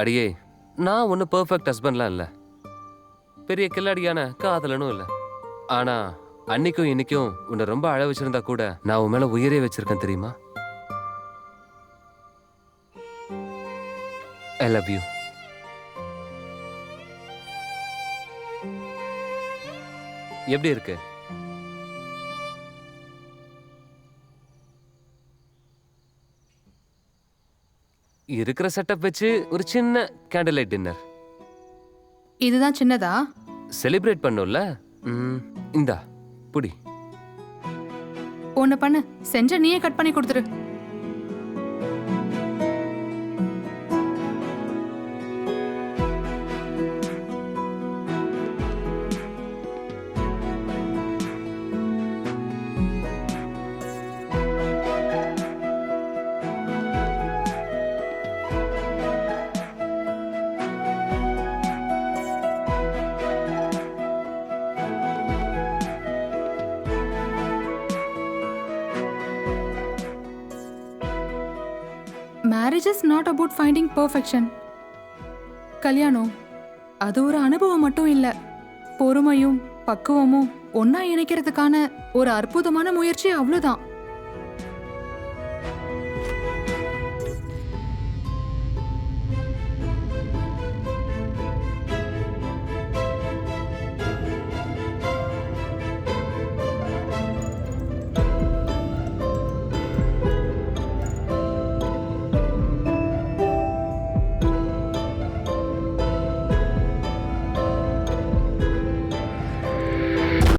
அடியே, நான் ஒன்றும் பெர்ஃபெக்ட் ஹஸ்பண்ட்லாம் இல்லை, பெரிய கில்லாடியான காதலனும் இல்லை. ஆனா அன்னைக்கும் இன்னைக்கும் உன்னை ரொம்ப அழ வச்சிருந்தா கூட நான் உன் மேல உயிரே வச்சிருக்கேன் தெரியுமா? I love you. எப்படி இருக்கு? இருக்கிற செட்டப் வச்சு ஒரு சின்ன கேண்டில் லைட் டின்னர். இதுதான் சின்னதா? செலிப்ரேட் பண்ணும்ல. இந்தா புடி. ஒண்ணு பண்ணு, செஞ்ச நீயே கட் பண்ணி கொடுத்துரு. Marriage is not about finding perfection. கல்யாணம் அது ஒரு அனுபவம் மட்டும் இல்ல, பொறுமையும் பக்குவமும் ஒன்னா இணைக்கிறதுக்கான ஒரு அற்புதமான முயற்சி, அவ்வளவுதான்.